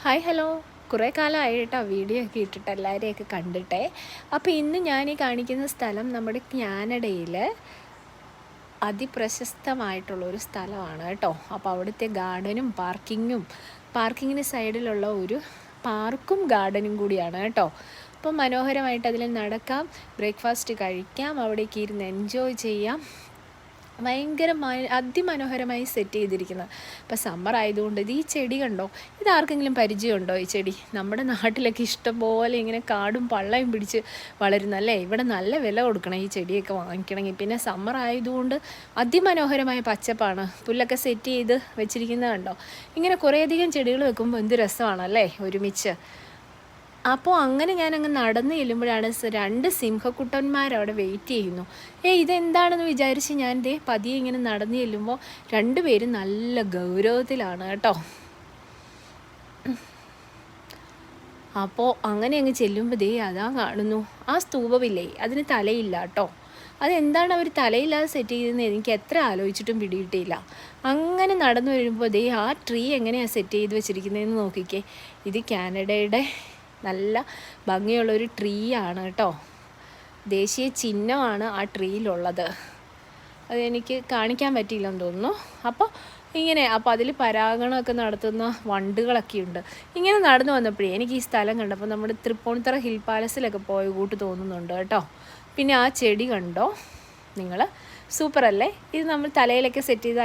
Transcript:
Hi hello, കുറേ കാലമായി കേട്ടോ വീഡിയോ ഒക്കെ ഇട്ടിട്ട് എല്ലാവരെയൊക്കെ കണ്ടിട്ടേ. അപ്പോൾ ഇന്ന് ഞാൻ ഈ കാണിക്കുന്ന സ്ഥലം നമ്മുടെ കാനഡയിൽ അതിപ്രശസ്തമായിട്ടുള്ളൊരു സ്ഥലമാണ് കേട്ടോ. അപ്പോൾ അവിടുത്തെ ഗാർഡനും പാർക്കിങ്ങിന് സൈഡിലുള്ള ഒരു പാർക്കും ഗാർഡനും കൂടിയാണ് കേട്ടോ. അപ്പോൾ മനോഹരമായിട്ട് അതിൽ നടക്കാം, ബ്രേക്ക്ഫാസ്റ്റ് കഴിക്കാം, അവിടേക്ക് ഇരുന്ന് എൻജോയ് ചെയ്യാം. ഭയങ്കര അതിമനോഹരമായി സെറ്റ് ചെയ്തിരിക്കുന്നത്. ഇപ്പോൾ സമ്മർ ആയതുകൊണ്ട് ഈ ചെടി കണ്ടോ, ഇതാർക്കെങ്കിലും പരിചയമുണ്ടോ? ഈ ചെടി നമ്മുടെ നാട്ടിലൊക്കെ ഇഷ്ടംപോലെ ഇങ്ങനെ കാടും പള്ളയും പിടിച്ച് വളരുന്നല്ലേ. ഇവിടെ നല്ല വില കൊടുക്കണം ഈ ചെടിയൊക്കെ വാങ്ങിക്കണമെങ്കിൽ. പിന്നെ സമ്മർ ആയതുകൊണ്ട് അതിമനോഹരമായ പച്ചപ്പാണ്, പുല്ലൊക്കെ സെറ്റ് ചെയ്ത് വെച്ചിരിക്കുന്നത് കണ്ടോ. ഇങ്ങനെ കുറേയധികം ചെടികൾ വെക്കുമ്പോൾ എന്ത് രസമാണല്ലേ ഒരുമിച്ച്. അപ്പോൾ അങ്ങനെ ഞാനങ്ങ് നടന്ന് ചെല്ലുമ്പോഴാണ് രണ്ട് സിംഹക്കുട്ടന്മാരവിടെ വെയിറ്റ് ചെയ്യുന്നു. ഇതെന്താണെന്ന് വിചാരിച്ച് ഞാൻ പതിയെ ഇങ്ങനെ നടന്ന് ചെല്ലുമ്പോൾ രണ്ടുപേരും നല്ല ഗൗരവത്തിലാണ് കേട്ടോ. അപ്പോൾ അങ്ങനെ അങ്ങ് ചെല്ലുമ്പോൾ അതാ കാണുന്നു, ആ സ്തൂപമില്ലേ അതിന് തലയില്ല കേട്ടോ. അതെന്താണ് അവർ തലയില്ലാതെ സെറ്റ് ചെയ്തതെന്ന് എനിക്ക് എത്ര ആലോചിച്ചിട്ടും പിടികിട്ടിയില്ല. അങ്ങനെ നടന്നു വരുമ്പോൾ ആ ട്രീ എങ്ങനെയാണ് സെറ്റ് ചെയ്ത് വെച്ചിരിക്കുന്നതെന്ന് നോക്കിക്കേ. ഇത് കാനഡയുടെ നല്ല ഭംഗിയുള്ളൊരു ട്രീ ആണ് കേട്ടോ. ദേശീയ ചിഹ്നമാണ് ആ ട്രീയിലുള്ളത്. അതെനിക്ക് കാണിക്കാൻ പറ്റിയില്ലെന്ന് തോന്നുന്നു. അപ്പോൾ അതിൽ പരാഗണമൊക്കെ നടത്തുന്ന വണ്ടുകളൊക്കെ ഉണ്ട്. ഇങ്ങനെ നടന്നു വന്നപ്പോഴേ എനിക്ക് ഈ സ്ഥലം കണ്ടപ്പോൾ നമ്മുടെ തൃപ്പൂണിത്തറ ഹിൽ പാലസിലൊക്കെ പോയ കൂട്ട് തോന്നുന്നുണ്ട് കേട്ടോ. പിന്നെ ആ ചെടി കണ്ടോ നിങ്ങൾ, സൂപ്പറല്ലേ. ഇത് നമ്മൾ തലയിലൊക്കെ സെറ്റ് ചെയ്ത